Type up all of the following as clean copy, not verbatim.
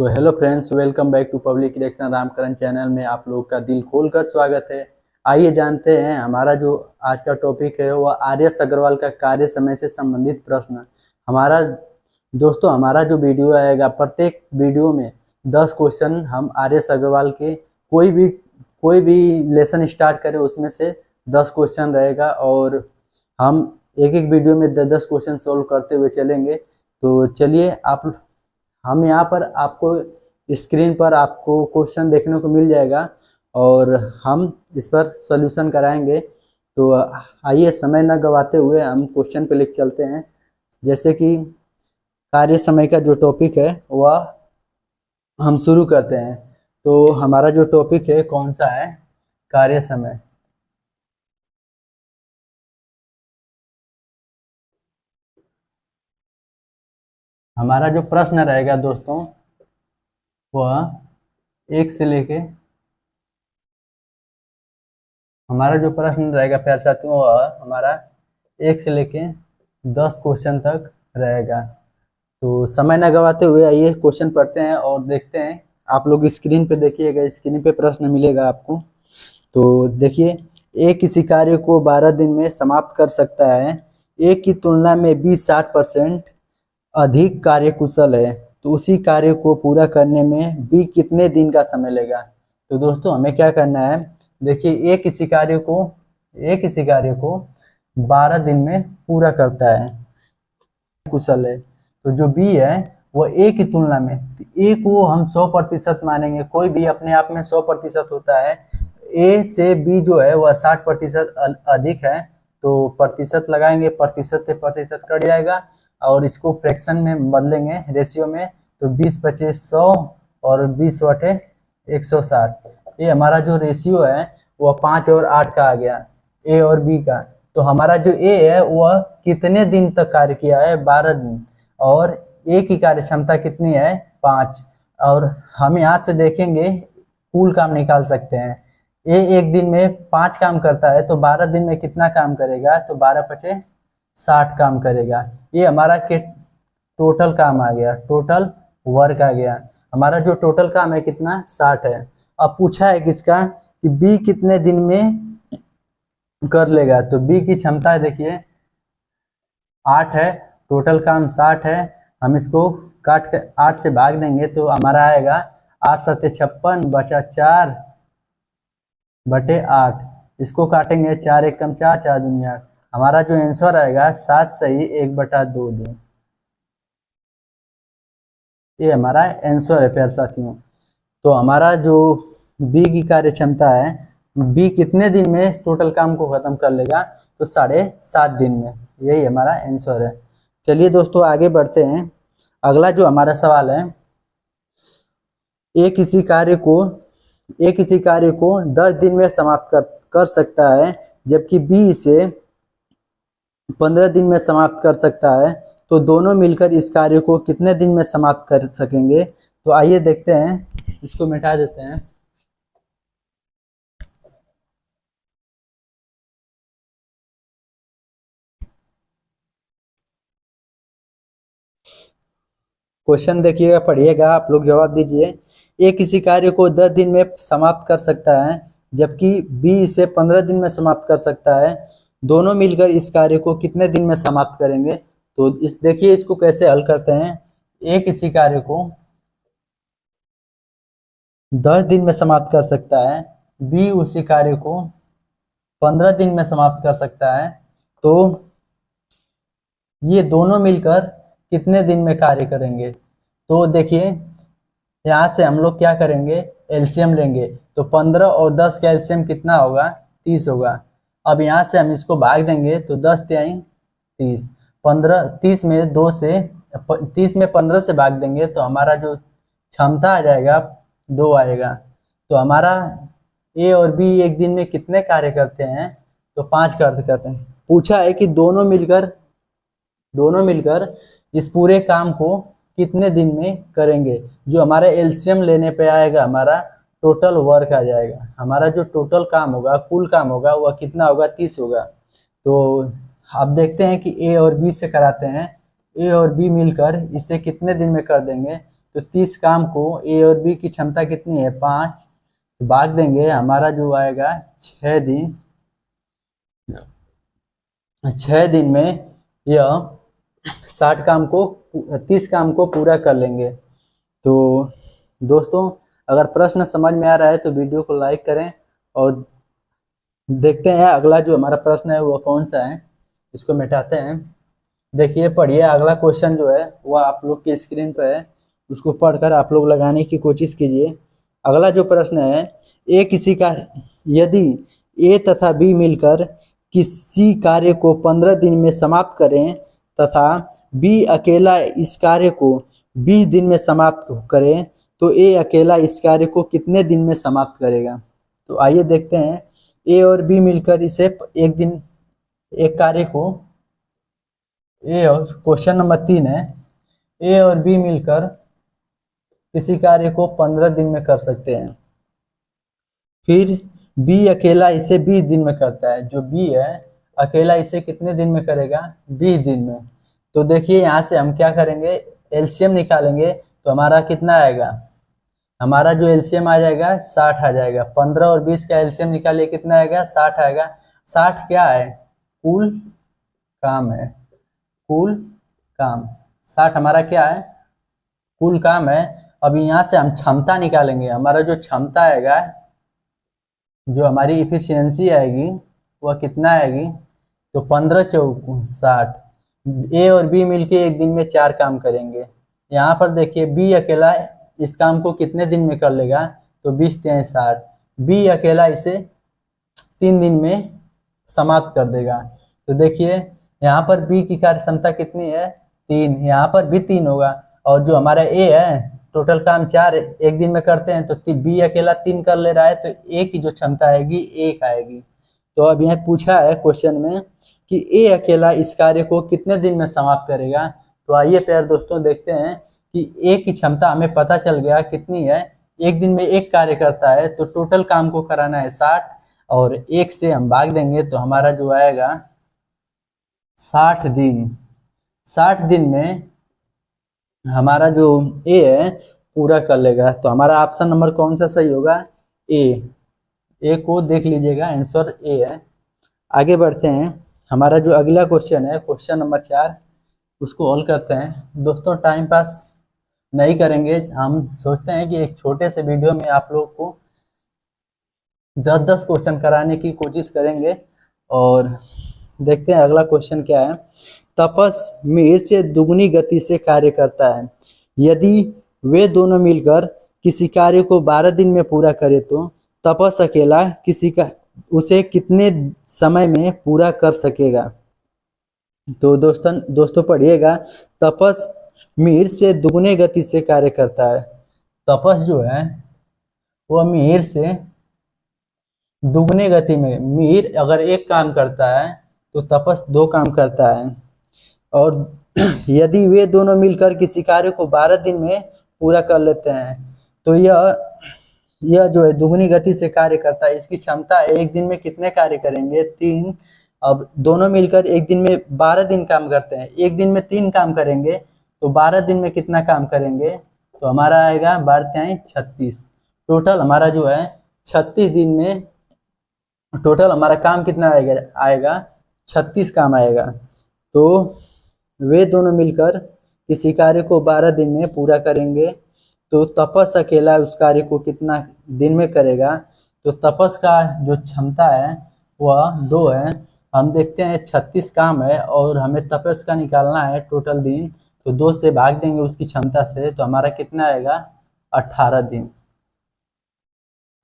तो hello friends, welcome back to public election Ramkaran channel में आप लोग का दिल खोलकर स्वागत है। आइए जानते हैं हमारा जो आज का टॉपिक है वह आर.एस. अग्रवाल का कार्य समय से संबंधित प्रश्न। हमारा जो वीडियो आएगा, प्रत्येक वीडियो में 10 क्वेश्चन हम आर.एस. अग्रवाल के कोई भी लेसन स्टार्ट करें उसमें से 10 क्वेश्चन रहेगा और हम एक एक वीडियो में 10 क्वेश्चन सोल्व करते हुए चलेंगे। तो चलिए, हम यहाँ पर आपको स्क्रीन पर आपको क्वेश्चन देखने को मिल जाएगा और हम इस पर सॉल्यूशन कराएंगे। तो आइए समय न गवाते हुए हम क्वेश्चन पे लिख चलते हैं। जैसे कि कार्य समय का जो टॉपिक है वह हम शुरू करते हैं। तो हमारा जो टॉपिक है कौन सा है? कार्य समय। हमारा जो प्रश्न रहेगा दोस्तों वह एक से लेके हमारा जो प्रश्न रहेगा प्यारे साथियों वह हमारा 1 से लेके 10 क्वेश्चन तक रहेगा। तो समय न गवाते हुए आइए क्वेश्चन पढ़ते हैं और देखते हैं। आप लोग स्क्रीन पे देखिएगा, स्क्रीन पे प्रश्न मिलेगा आपको। तो देखिए, ए किसी कार्य को 12 दिन में समाप्त कर सकता है। ए की तुलना में बी 60% अधिक कार्यकुशल है, तो उसी कार्य को पूरा करने में बी कितने दिन का समय लेगा? तो दोस्तों हमें क्या करना है, देखिए ए किसी कार्य को 12 दिन में पूरा करता है, कुशल है। तो जो बी है वो ए की तुलना में, ए को हम 100% मानेंगे। कोई भी अपने आप में 100% होता है। ए से बी जो है वह 60% अधिक है, तो प्रतिशत लगाएंगे, प्रतिशत से प्रतिशत कट जाएगा और इसको फ्रैक्शन में बदलेंगे, रेशियो में। तो 20/25 100 और 20/160। ये हमारा जो रेशियो है वह 5 और 8 का आ गया, ए और बी का। तो हमारा जो ए है वह कितने दिन तक कार्य किया है? 12 दिन। और ए की कार्य क्षमता कितनी है? 5। और हम यहाँ से देखेंगे, कुल काम निकाल सकते हैं। ए एक दिन में 5 काम करता है, तो 12 दिन में कितना काम करेगा? तो 12/60 काम करेगा। ये हमारा के टोटल काम आ गया, टोटल वर्क आ गया। हमारा जो टोटल काम है कितना? 60 है। अब पूछा है किसका कि बी कितने दिन में कर लेगा। तो बी की क्षमता है, देखिए 8 है, टोटल काम 60 है। हम इसको काट के 8 से भाग देंगे तो हमारा आएगा 8 7 56 बचा 4/8। इसको काटेंगे 4 1 कम 4 4 दूनी 8। हमारा जो आंसर आएगा 7 सही 1/2 दिन। ये हमारा आंसर है प्यारे साथियों। तो हमारा जो बी की कार्य क्षमता है, बी कितने दिन में टोटल काम को खत्म कर लेगा? तो 7.5 दिन में। यही हमारा आंसर है। चलिए दोस्तों आगे बढ़ते हैं। अगला जो हमारा सवाल है, ए किसी कार्य को 10 दिन में समाप्त कर सकता है, जबकि बी इसे 15 दिन में समाप्त कर सकता है। तो दोनों मिलकर इस कार्य को कितने दिन में समाप्त कर सकेंगे? तो आइए देखते हैं, इसको मिटा देते हैं। क्वेश्चन देखिएगा, पढ़िएगा, आप लोग जवाब दीजिए। ए किसी कार्य को 10 दिन में समाप्त कर सकता है, जबकि बी इसे 15 दिन में समाप्त कर सकता है। दोनों मिलकर इस कार्य को कितने दिन में समाप्त करेंगे? तो देखिए इसको कैसे हल करते हैं। ए किसी कार्य को 10 दिन में समाप्त कर सकता है, बी उसी कार्य को 15 दिन में समाप्त कर सकता है। तो ये दोनों मिलकर कितने दिन में कार्य करेंगे? तो देखिए यहाँ से हम लोग क्या करेंगे, एलसीएम लेंगे। तो 15 और 10 का एलसीएम कितना होगा? 30 होगा। अब यहाँ से हम इसको भाग देंगे तो 10 तिहाई 30, 30 में 15 से भाग देंगे तो हमारा जो क्षमता आ जाएगा 2 आएगा। तो हमारा ए और बी एक दिन में कितने कार्य करते हैं? तो 5 कार्य करते हैं। पूछा है कि दोनों मिलकर इस पूरे काम को कितने दिन में करेंगे। जो हमारा एलसीएम लेने पे आएगा, हमारा टोटल वर्क आ जाएगा। हमारा जो टोटल काम होगा, कुल काम होगा, वह कितना होगा? 30 होगा। तो अब देखते हैं कि ए और बी से कराते हैं। ए और बी मिलकर इसे कितने दिन में कर देंगे? तो 30 काम को ए और बी की क्षमता कितनी है 5, तो भाग देंगे, हमारा जो आएगा 6 दिन। 6 दिन में यह 30 काम को पूरा कर लेंगे। तो दोस्तों अगर प्रश्न समझ में आ रहा है तो वीडियो को लाइक करें और देखते हैं अगला जो हमारा प्रश्न है वो कौन सा है, इसको मिटाते हैं। देखिए पढ़िए, अगला क्वेश्चन जो है वो आप लोग की स्क्रीन पर है, उसको पढ़कर आप लोग लगाने की कोशिश कीजिए। अगला जो प्रश्न है, यदि ए तथा बी मिलकर किसी कार्य को 15 दिन में समाप्त करें तथा बी अकेला इस कार्य को 20 दिन में समाप्त करें, तो ए अकेला इस कार्य को कितने दिन में समाप्त करेगा। तो आइए देखते हैं, ए और बी मिलकर इसे एक कार्य को क्वेश्चन नंबर 3 है, ए और बी मिलकर किसी कार्य को 15 दिन में कर सकते हैं, फिर बी अकेला इसे 20 दिन में करता है। जो बी है अकेला इसे कितने दिन में करेगा 20 दिन में। तो देखिए यहाँ से हम क्या करेंगे, एलसीएम निकालेंगे, तो हमारा कितना आएगा, हमारा जो एलसीएम आ जाएगा 60 आ जाएगा। 15 और 20 का एलसीएम निकालिए, कितना आएगा 60 आएगा। 60 क्या है, कुल काम है, कुल काम 60 हमारा क्या है, कुल काम है। अब यहाँ से हम क्षमता निकालेंगे, हमारा जो क्षमता आएगा, जो हमारी इफिशियंसी आएगी वह कितना आएगी, तो 15 चौक 60। ए और बी मिलके एक दिन में 4 काम करेंगे। यहाँ पर देखिए बी अकेला इस काम को कितने दिन में कर लेगा, तो 20 तिहाई 60। बी अकेला इसे 3 दिन में समाप्त कर देगा। तो देखिए यहाँ पर बी की कार्य क्षमता कितनी है 3, यहाँ पर भी 3 होगा। और जो हमारा ए है टोटल काम 4 एक दिन में करते हैं, तो बी अकेला 3 कर ले रहा है, तो ए की जो क्षमता आएगी 1 आएगी। तो अब यहाँ पूछा है क्वेश्चन में कि ए अकेला इस कार्य को कितने दिन में समाप्त करेगा। तो आइए प्यारे दोस्तों देखते हैं कि ए की क्षमता हमें पता चल गया कितनी है, एक दिन में एक कार्य करता है, तो टोटल काम को कराना है 60 और 1 से हम भाग देंगे, तो हमारा जो आएगा 60 दिन। 60 दिन में हमारा जो ए है पूरा कर लेगा। तो हमारा ऑप्शन नंबर कौन सा सही होगा, ए को देख लीजिएगा, आंसर ए है। आगे बढ़ते हैं, हमारा जो अगला क्वेश्चन है क्वेश्चन नंबर 4, उसको हल करते हैं। दोस्तों टाइम पास नहीं करेंगे, हम सोचते हैं कि एक छोटे से वीडियो में आप लोग को 10-10 क्वेश्चन कराने की कोशिश करेंगे। और देखते हैं अगला क्वेश्चन क्या है। तपस मीर से दुगनी गति से कार्य करता है, यदि वे दोनों मिलकर किसी कार्य को 12 दिन में पूरा करे तो तपस अकेला उसे कितने समय में पूरा कर सकेगा। तो दोस्तों पढ़िएगा, तपस मीर से दुगने गति से कार्य करता है। तपस जो है वह मीर से दुगने गति में, मीर अगर एक काम करता है तो तपस 2 काम करता है। और यदि वे दोनों मिलकर किसी कार्य को 12 दिन में पूरा कर लेते हैं, तो यह जो है दुगनी गति से कार्य करता है। इसकी क्षमता है एक दिन में कितने कार्य करेंगे 3। अब दोनों मिलकर एक दिन में 12 दिन काम करते हैं, एक दिन में 3 काम करेंगे, तो 12 दिन में कितना काम करेंगे, तो हमारा आएगा 12 36। टोटल हमारा जो है 36 दिन में टोटल हमारा काम कितना आएगा 36 काम आएगा। तो वे दोनों मिलकर किसी कार्य को 12 दिन में पूरा करेंगे, तो तपस अकेला उस कार्य को कितना दिन में करेगा। तो तपस का जो क्षमता है वह 2 है। हम देखते हैं 36 काम है और हमें तपस का निकालना है टोटल दिन, तो 2 से भाग देंगे उसकी क्षमता से, तो हमारा कितना आएगा 18 दिन।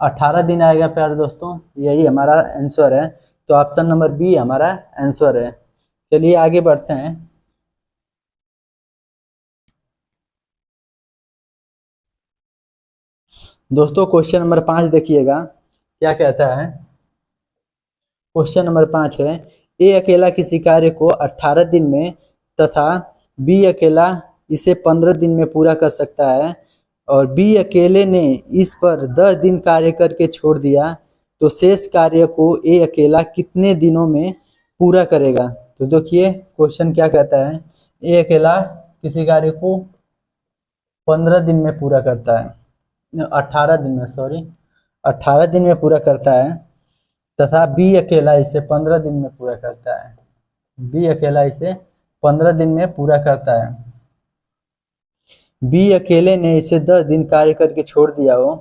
18 दिन आएगा प्यारे दोस्तों, यही हमारा आंसर है। तो ऑप्शन नंबर बी हमारा आंसर है। चलिए आगे बढ़ते हैं। दोस्तों क्वेश्चन नंबर 5 देखिएगा क्या कहता है। क्वेश्चन नंबर 5 है, ए अकेला किसी कार्य को 18 दिन में तथा बी अकेला इसे 15 दिन में पूरा कर सकता है, और बी अकेले ने इस पर 10 दिन कार्य करके छोड़ दिया, तो शेष कार्य को ए अकेला कितने दिनों में पूरा करेगा। तो देखिए क्वेश्चन क्या कहता है, ए अकेला किसी कार्य को 15 दिन में पूरा करता है, 18 दिन में, सॉरी 18 दिन में पूरा करता है, तथा बी अकेला इसे 15 दिन में पूरा करता है। बी अकेला इसे 15 दिन में पूरा करता है। बी अकेले ने इसे 10 दिन कार्य करके छोड़ दिया हो,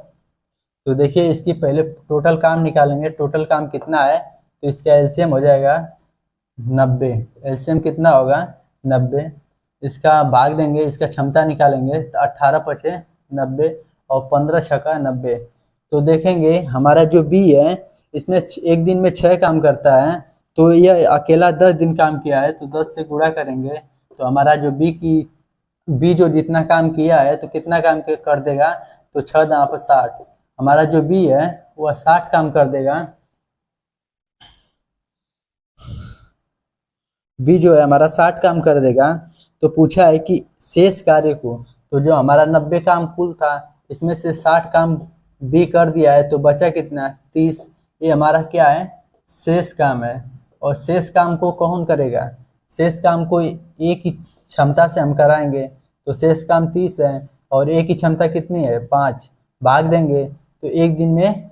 तो देखिए इसकी पहले टोटल काम निकालेंगे। टोटल काम कितना है, तो इसका एलसीएम हो जाएगा 90। एलसीएम कितना होगा, 90। इसका भाग देंगे, इसका क्षमता निकालेंगे, तो 18 पचे 90 और 15 छका 90। तो देखेंगे हमारा जो बी है इसमें एक दिन में 6 काम करता है, तो यह अकेला 10 दिन काम किया है, तो 10 से गुणा करेंगे तो हमारा जो बी जो जितना काम किया है तो कितना काम कर देगा, तो 6 दांव पर 60। हमारा जो बी है वह 60 काम कर देगा। बी जो है हमारा 60 काम कर देगा। तो पूछा है कि शेष कार्य को, तो जो हमारा 90 काम कुल था इसमें से 60 काम बी कर दिया है, तो बचा कितना, 30। ये हमारा क्या है, शेष काम है। और शेष काम को कौन करेगा, शेष काम को एक ही क्षमता से हम कराएंगे, तो शेष काम 30 है और एक ही क्षमता कितनी है, 5। भाग देंगे तो एक दिन में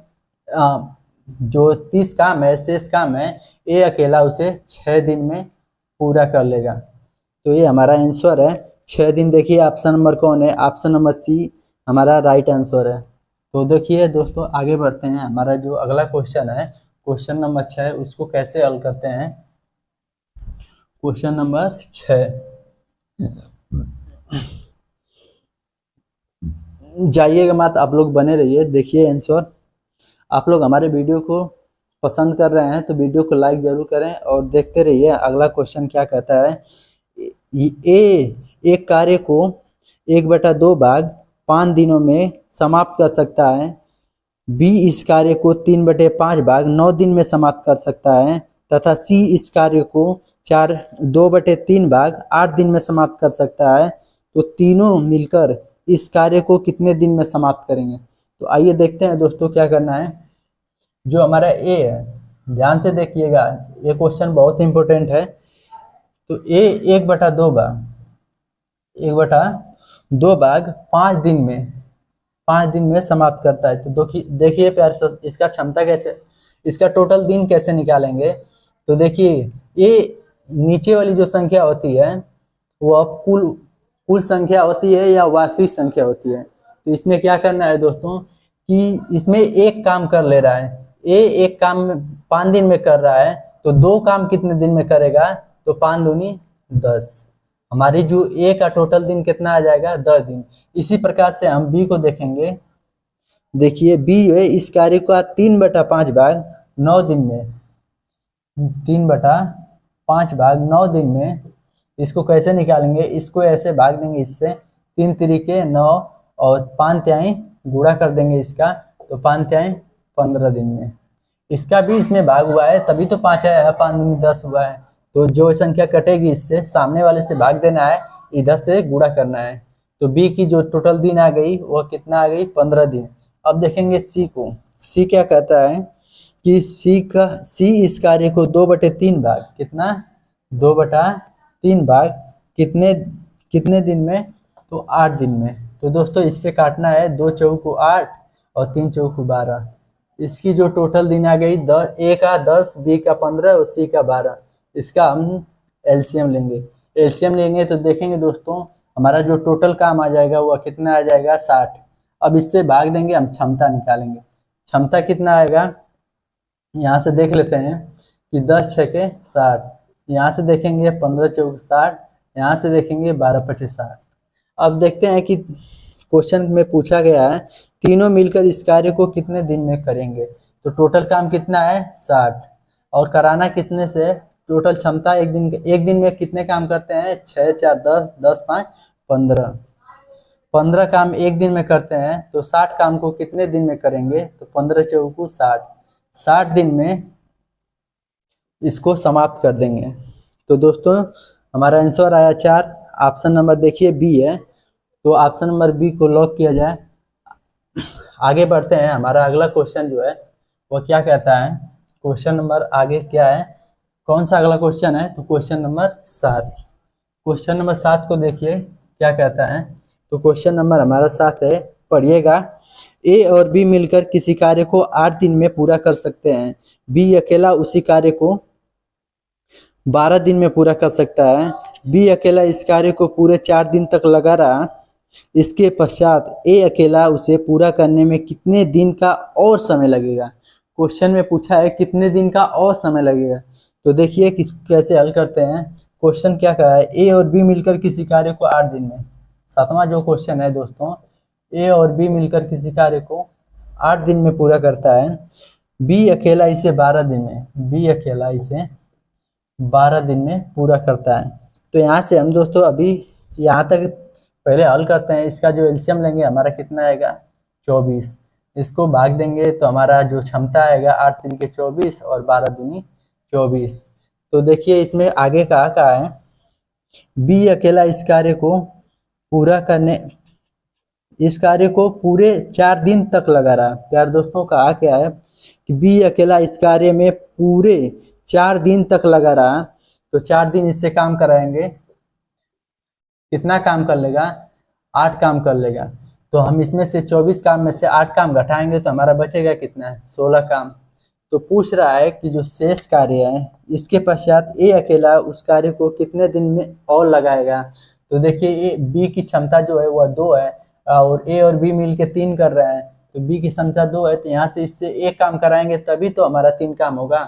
जो 30 काम है, शेष काम है, ये अकेला उसे 6 दिन में पूरा कर लेगा। तो ये हमारा आंसर है 6 दिन। देखिए ऑप्शन नंबर कौन है, ऑप्शन नंबर सी हमारा राइट आंसर है। तो देखिए दोस्तों आगे बढ़ते हैं। हमारा जो अगला क्वेश्चन है, क्वेश्चन नंबर 6, उसको कैसे हल करते हैं। क्वेश्चन नंबर 6, जाइएगा मत, आप लोग बने रहिए, देखिए आंसर। आप लोग हमारे वीडियो को पसंद कर रहे हैं तो वीडियो को लाइक जरूर करें और देखते रहिए अगला क्वेश्चन क्या कहता है। एक कार्य को 1/2 भाग 5 दिनों में समाप्त कर सकता है। बी इस कार्य को 3/5 भाग 9 दिन में समाप्त कर सकता है, तथा सी इस कार्य को 2/3 भाग 8 दिन में समाप्त कर सकता है। तो तीनों मिलकर इस कार्य को कितने दिन में समाप्त करेंगे। तो आइए देखते हैं दोस्तों क्या करना है। जो हमारा ए है, ध्यान से देखिएगा, ये क्वेश्चन बहुत इंपॉर्टेंट है। तो ए 1/2 भाग 1/2 भाग 5 दिन में समाप्त करता है। तो देखिए प्यार से इसका क्षमता कैसे, इसका टोटल दिन कैसे निकालेंगे। तो देखिए ये नीचे वाली जो संख्या होती है वो कुल संख्या होती है या वास्तविक संख्या होती है। तो इसमें क्या करना है दोस्तों कि इसमें एक काम कर ले रहा है, एक काम 5 दिन में कर रहा है, तो 2 काम कितने दिन में करेगा, तो 5 दूनी 10। हमारी जो ए का टोटल दिन कितना आ जाएगा, 10 दिन। इसी प्रकार से हम बी को देखेंगे। देखिए बी है इस कार्य का 3/5 भाग 9 दिन में, 3/5 भाग 9 दिन में। इसको कैसे निकालेंगे, इसको ऐसे भाग देंगे इससे, 3 तरीके 9 और 5 तिहाई गुणा कर देंगे इसका, तो 5 तिहाई 15 दिन में। इसका भी इसमें भाग हुआ है तभी तो 5 आया है, 5 दूनी 10 हुआ है। तो जो संख्या कटेगी इससे सामने वाले से भाग देना है, इधर से गुणा करना है। तो बी की जो टोटल दिन आ गई वह कितना आ गई, 15 दिन। अब देखेंगे सी को। सी क्या कहता है कि सी इस कार्य को 2/3 भाग, कितना, 2/3 भाग कितने दिन में, तो 8 दिन में। तो दोस्तों इससे काटना है, 2 चौको 8 और 3 चौको 12। इसकी जो टोटल दिन आ गई, ए का 10, बी का 15 और सी का 12। इसका हम एलसीएम लेंगे तो देखेंगे दोस्तों हमारा जो टोटल काम आ जाएगा वह कितना आ जाएगा, 60। अब इससे भाग देंगे, हम क्षमता निकालेंगे। क्षमता कितना आएगा, यहाँ से देख लेते हैं कि 10 छके 60, यहाँ से देखेंगे 15 चौक 60, यहाँ से देखेंगे 12 पचे 60। अब देखते हैं कि क्वेश्चन में पूछा गया है तीनों मिलकर इस कार्य को कितने दिन में करेंगे। तो टोटल काम कितना है, 60, और कराना कितने से, टोटल क्षमता एक दिन में कितने काम करते हैं, 6 4 10, 10 5 15, 15 काम एक दिन में करते हैं। तो 60 काम को कितने दिन में करेंगे, तो 15 चौको 60 दिन में इसको समाप्त कर देंगे। तो दोस्तों हमारा आंसर आया 4। ऑप्शन नंबर देखिए बी है, तो ऑप्शन नंबर बी को लॉक किया जाए। आगे बढ़ते हैं। हमारा अगला क्वेश्चन जो है वह क्या कहता है, क्वेश्चन नंबर आगे क्या है, कौन सा अगला क्वेश्चन है, तो क्वेश्चन नंबर 7। क्वेश्चन नंबर 7 को देखिए क्या कहता है। तो क्वेश्चन नंबर हमारा 7 है, पढ़िएगा। ए और बी मिलकर किसी कार्य को 8 दिन में पूरा कर सकते हैं। बी अकेला उसी कार्य को 12 दिन में पूरा कर सकता है। बी अकेला इस कार्य को पूरे 4 दिन तक लगा रहा। इसके पश्चात ए अकेला उसे पूरा करने में कितने दिन का और समय लगेगा। क्वेश्चन में पूछा है कितने दिन का और समय लगेगा। तो देखिए कैसे हल करते हैं। क्वेश्चन क्या कहा है, ए और बी मिलकर किसी कार्य को 8 दिन में। 7वां जो क्वेश्चन है दोस्तों, ए और बी मिलकर किसी कार्य को 8 दिन में पूरा करता है। बी अकेला इसे 12 दिन में, बी अकेला इसे 12 दिन में पूरा करता है। तो यहाँ से हम दोस्तों अभी यहाँ तक पहले हल करते हैं। इसका जो एलसीएम लेंगे हमारा कितना आएगा, 24। इसको भाग देंगे तो हमारा जो क्षमता आएगा 8 दिन के 24 और 12 दूनी 24। तो देखिए इसमें आगे कहा है, बी अकेला इस कार्य को पूरे 4 दिन तक लगा रहा। प्यार दोस्तों कहा क्या है कि बी अकेला इस कार्य में पूरे 4 दिन तक लगा रहा। तो 4 दिन इससे काम कराएंगे, कितना काम कर लेगा, 8 काम कर लेगा। तो हम इसमें से 24 काम में से 8 काम घटाएंगे तो हमारा बचेगा कितना है, 16 काम। तो पूछ रहा है कि जो शेष कार्य है इसके पश्चात ए अकेला उस कार्य को कितने दिन में और लगाएगा। तो देखिए बी की क्षमता जो है वह 2 है और ए और बी मिल के 3 कर रहे हैं। तो बी की क्षमता 2 है, तो यहाँ से इससे 1 काम कराएंगे तभी तो हमारा 3 काम होगा।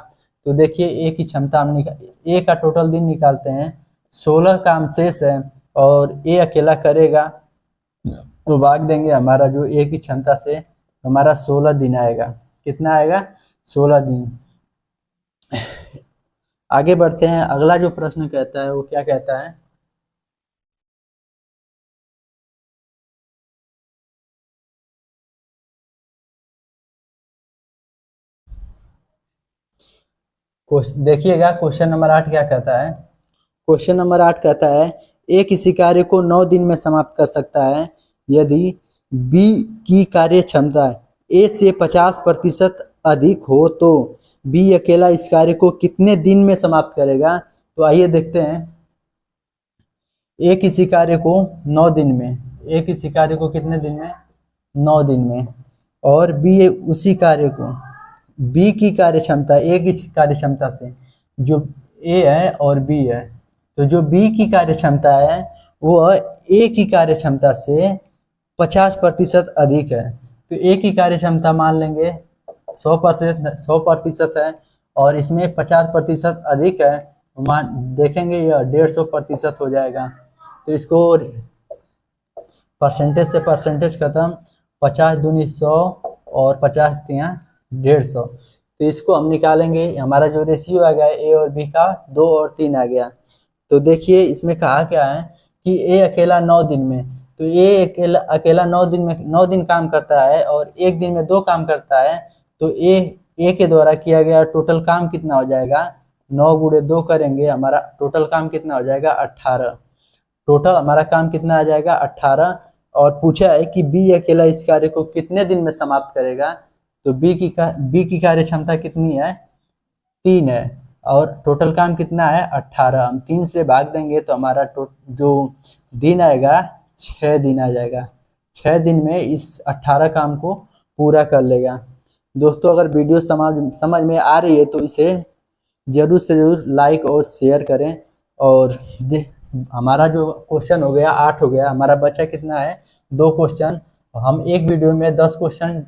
तो देखिए ए की क्षमता हम ए का टोटल दिन निकालते हैं, 16 काम शेष है और ए अकेला करेगा। तो भाग देंगे हमारा जो ए की क्षमता से, हमारा 16 दिन आएगा। कितना आएगा, 16 दिन। आगे बढ़ते हैं। अगला जो प्रश्न कहता है वो क्या कहता है, देखिएगा क्वेश्चन नंबर 8 क्या कहता है। क्वेश्चन नंबर 8 कहता है, ए किसी कार्य को 9 दिन में समाप्त कर सकता है यदि बी की कार्य क्षमता ए से 50% अधिक हो। तो बी अकेला इस कार्य को कितने दिन में समाप्त करेगा। तो आइए देखते हैं। ए किसी कार्य को 9 दिन में, ए किसी कार्य को कितने दिन में, 9 दिन में, और बी उसी कार्य को, बी की कार्य क्षमता ए की कार्य क्षमता से, जो ए है और बी है, तो जो बी की कार्य क्षमता है वह ए की कार्य क्षमता से 50% अधिक है। तो ए की कार्य क्षमता मान लेंगे 100% है और इसमें 50% अधिक है, मान देखेंगे यह 150% हो जाएगा। तो इसको परसेंटेज से परसेंटेज खत्म, 50 दूनी 100 और 50 तिया 150। तो इसको हम निकालेंगे, हमारा जो रेशियो आ गया ए और बी का 2 और 3 आ गया। तो देखिए इसमें कहा क्या है कि ए अकेला 9 दिन में, तो ए अकेला 9 दिन में 9 दिन काम करता है और 1 दिन में 2 काम करता है। तो ए के द्वारा किया गया टोटल काम कितना हो जाएगा, 9 गुणे 2 करेंगे, हमारा टोटल काम कितना हो जाएगा, 18। टोटल हमारा काम कितना आ जाएगा, 18। और पूछा है कि बी अकेला इस कार्य को कितने दिन में समाप्त करेगा। तो बी की कार्य क्षमता कितनी है, 3 है और टोटल काम कितना है, 18। हम 3 से भाग देंगे तो हमारा जो दिन आएगा 6 दिन आ जाएगा। 6 दिन में इस 18 काम को पूरा कर लेगा। दोस्तों अगर वीडियो समझ में आ रही है तो इसे जरूर से जरूर लाइक और शेयर करें। और हमारा जो क्वेश्चन हो गया 8 हो गया, हमारा बचा कितना है, 2 क्वेश्चन। हम एक वीडियो में 10 क्वेश्चन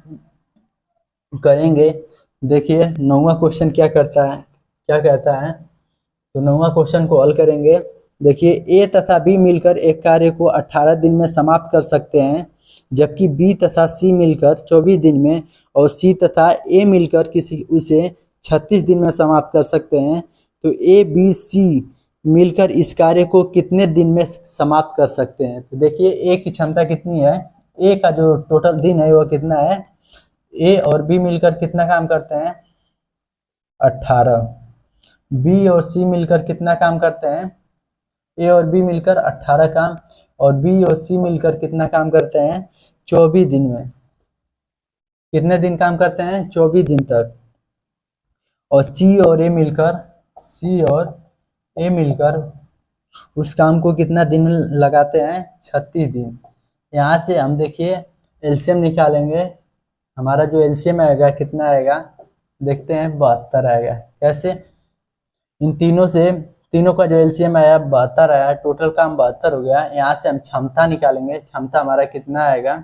करेंगे। देखिए 9वां क्वेश्चन क्या करता है, क्या कहता है। तो 9वां क्वेश्चन को हल करेंगे। देखिए ए तथा बी मिलकर एक कार्य को 18 दिन में समाप्त कर सकते हैं, जबकि बी तथा सी मिलकर 24 दिन में और सी तथा ए मिलकर उसे 36 दिन में समाप्त कर सकते हैं। तो ए बी सी मिलकर इस कार्य को कितने दिन में समाप्त कर सकते हैं। तो देखिए ए की क्षमता कितनी है, ए का जो टोटल दिन है वह कितना है, ए और बी मिलकर कितना काम करते हैं, 18। बी और सी मिलकर कितना काम करते हैं, ए और बी मिलकर 18 काम, और बी और सी मिलकर कितना काम करते हैं, 24 दिन में। कितने दिन काम करते हैं, 24 दिन तक। और सी और ए मिलकर उस काम को कितना दिन लगाते हैं, 36 दिन। यहाँ से हम देखिए एलसीएम निकालेंगे। हमारा जो एलसीएम आएगा कितना आएगा, देखते हैं 72 आएगा। कैसे, इन तीनों से, तीनों का जो एलसीएम आया 72 आया, टोटल काम 72 हो गया। यहाँ से हम क्षमता निकालेंगे, क्षमता हमारा कितना आएगा,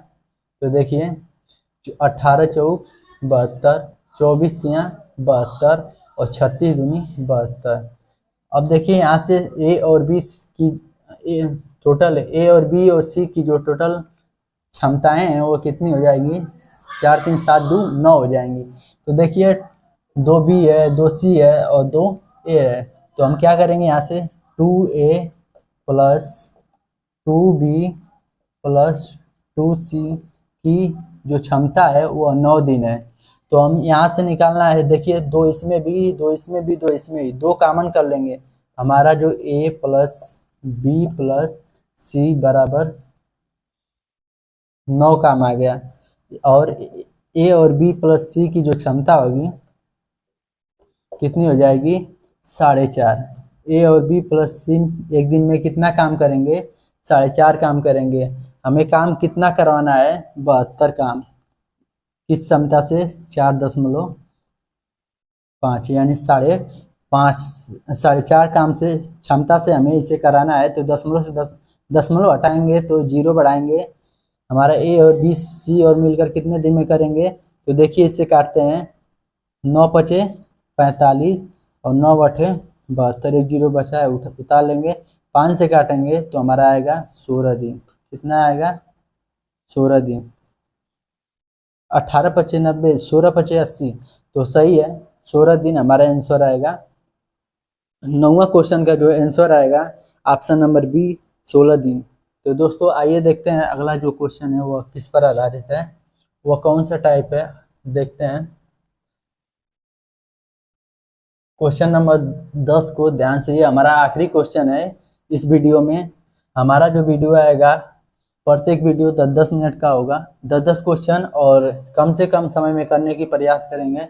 तो देखिए 18 चौक 72, 24 तियाँ 72 और 36 दूनी 72। अब देखिए यहाँ से ए और बी की टोटल, ए और बी और सी की जो टोटल क्षमताएं हैं वो कितनी हो जाएगी, 4 3 7 2 9 हो जाएंगी। तो देखिए 2 बी है, 2 सी है और 2 ए है। तो हम क्या करेंगे, यहाँ से 2A plus 2B plus 2C की जो क्षमता है वो 9 दिन है। तो हम यहाँ से निकालना है, देखिए 2 इसमें भी, 2 इसमें भी, 2 इसमें भी, 2 कॉमन कर लेंगे। हमारा जो A प्लस बी प्लस सी बराबर 9 काम आ गया। और ए और बी प्लस सी की जो क्षमता होगी कितनी हो जाएगी, 4.5। ए और बी प्लस सी एक दिन में कितना काम करेंगे, 4.5 काम करेंगे। हमें काम कितना करवाना है, 72 काम। किस क्षमता से, 4.5 यानी 4.5 काम से, क्षमता से हमें इसे कराना है। तो दशमलव से दशमलव हटाएंगे तो 0 बढ़ाएंगे। हमारा ए और बी सी और मिलकर कितने दिन में करेंगे, तो देखिए इससे काटते हैं, 9 पचे 45 और 9 बटे 72, एक 0 बचा है उतार लेंगे। 5 से काटेंगे तो हमारा आएगा 16 दिन। कितना आएगा, 16 दिन। 18 पचे 90, 16 पचे 80, तो सही है, 16 दिन हमारा आंसर आएगा। 9वां क्वेश्चन का जो आंसर आएगा ऑप्शन नंबर बी, 16 दिन। तो दोस्तों आइए देखते हैं अगला जो क्वेश्चन है वो किस पर आधारित है, वो कौन सा टाइप है, देखते हैं। क्वेश्चन नंबर 10 को ध्यान से, ये हमारा आखिरी क्वेश्चन है इस वीडियो में। हमारा जो वीडियो आएगा प्रत्येक वीडियो 10-10 मिनट का होगा, 10-10 क्वेश्चन और कम से कम समय में करने की प्रयास करेंगे।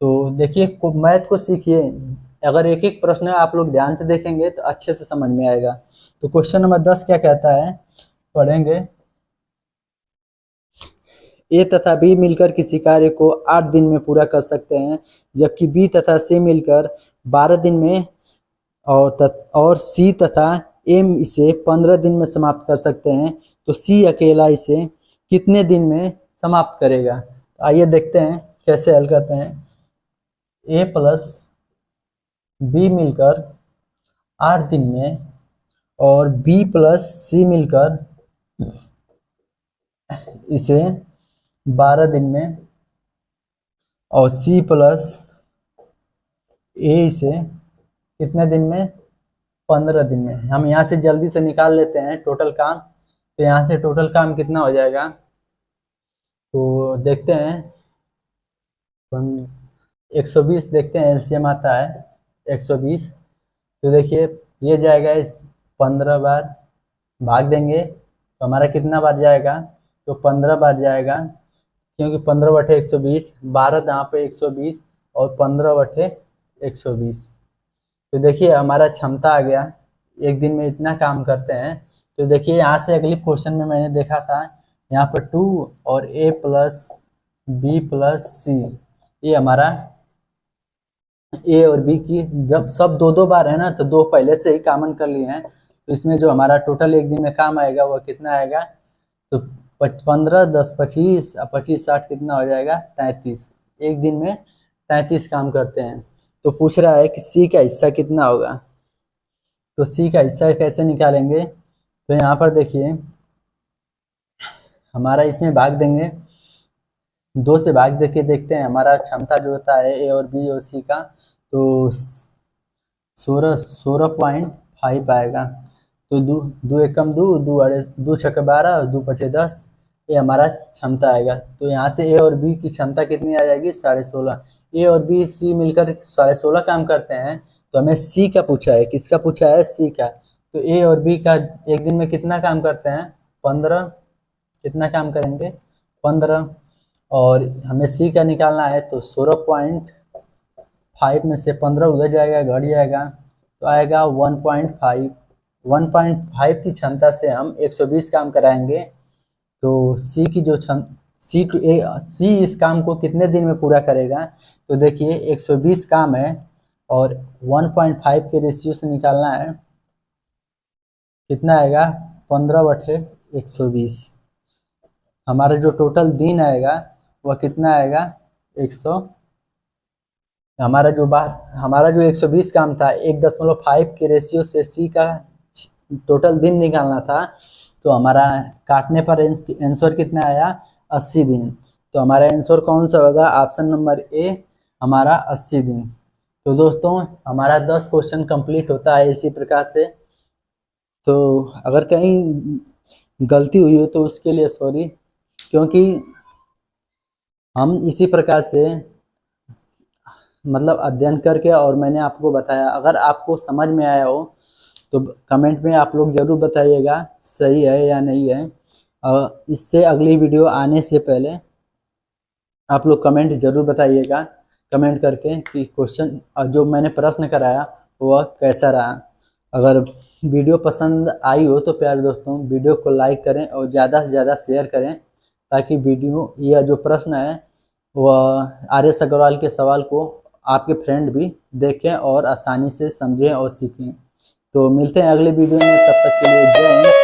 तो देखिए मैथ को सीखिए, अगर एक एक प्रश्न आप लोग ध्यान से देखेंगे तो अच्छे से समझ में आएगा। तो क्वेश्चन नंबर 10 क्या कहता है, पढ़ेंगे। ए तथा बी मिलकर किसी कार्य को 8 दिन में पूरा कर सकते हैं, जबकि बी तथा सी मिलकर 12 दिन में और सी तथा एम इसे 15 दिन में समाप्त कर सकते हैं। तो सी अकेला इसे कितने दिन में समाप्त करेगा। तो आइए देखते हैं कैसे हल करते हैं। ए प्लस बी मिलकर 8 दिन में और बी प्लस सी मिलकर इसे 12 दिन में और सी प्लस ए इसे कितने दिन में, 15 दिन में। हम यहाँ से जल्दी से निकाल लेते हैं टोटल काम। तो यहाँ से टोटल काम कितना हो जाएगा, तो देखते हैं 120, देखते हैं एलसीएम आता है 120। तो देखिए ये जाएगा, इस 15 बार भाग देंगे तो हमारा कितना बार जाएगा, तो 15 बार जाएगा, क्योंकि 15 बटे 120, 12 यहाँ पे 120 और 15 बटे 120। तो देखिए हमारा क्षमता आ गया, एक दिन में इतना काम करते हैं। तो देखिए यहाँ से अगली क्वेश्चन में मैंने देखा था यहाँ पर 2 और ए प्लस बी प्लस सी, ये हमारा ए और बी की जब सब 2-2 बार है ना, तो 2 पहले से ही कॉमन कर लिए हैं। तो इसमें जो हमारा टोटल एक दिन में काम आएगा वो कितना आएगा, तो 15 10 25 और 25 60 कितना हो जाएगा, 33। एक दिन में 33 काम करते हैं। तो पूछ रहा है कि सी का हिस्सा कितना होगा। तो सी का हिस्सा कैसे निकालेंगे, तो यहाँ पर देखिए हमारा इसमें भाग देंगे, 2 से भाग देके देखते हैं हमारा क्षमता जो होता है ए और बी और सी का, तो 16.5 आएगा। तो दो एकम 2, 2 छक्के 12, 2 पचे 10, ये हमारा क्षमता आएगा। तो यहाँ से ए और बी की क्षमता कितनी आ जाएगी, 16.5। ए और बी सी मिलकर 16.5 काम करते हैं। तो हमें सी का पूछा है, किसका पूछा है, सी का। तो ए और बी का एक दिन में कितना काम करते हैं, 15, कितना काम करेंगे, 15। और हमें सी का निकालना है, तो 16.5 में से 15 उधर जाएगा, घट जाएगा, तो आएगा 1.5। 1.5 की क्षमता से हम 120 काम कराएंगे। तो सी की जो सी इस काम को कितने दिन में पूरा करेगा। तो देखिए 120 काम है और 1.5 के रेशियो से निकालना है, कितना आएगा 15/120। हमारा जो टोटल दिन आएगा वह कितना आएगा 100। हमारा जो 120 काम था 1.5 के रेशियो से सी का टोटल दिन निकालना था। तो हमारा काटने पर आंसर कितना आया 80 दिन। तो हमारा आंसर कौन सा होगा, ऑप्शन नंबर ए हमारा 80 दिन। तो दोस्तों हमारा 10 क्वेश्चन कंप्लीट होता है इसी प्रकार से। तो अगर कहीं गलती हुई हो तो उसके लिए सॉरी, क्योंकि हम इसी प्रकार से मतलब अध्ययन करके और मैंने आपको बताया। अगर आपको समझ में आया हो तो कमेंट में आप लोग ज़रूर बताइएगा सही है या नहीं है। इससे अगली वीडियो आने से पहले आप लोग कमेंट ज़रूर बताइएगा, कमेंट करके कि क्वेश्चन जो मैंने प्रश्न कराया वह कैसा रहा। अगर वीडियो पसंद आई हो तो प्यारे दोस्तों वीडियो को लाइक करें और ज़्यादा से ज़्यादा शेयर करें, ताकि वीडियो या जो प्रश्न है वह आर.एस. अग्रवाल के सवाल को आपके फ्रेंड भी देखें और आसानी से समझें और सीखें। तो मिलते हैं अगले वीडियो में, तब तक के लिए जय हिंद।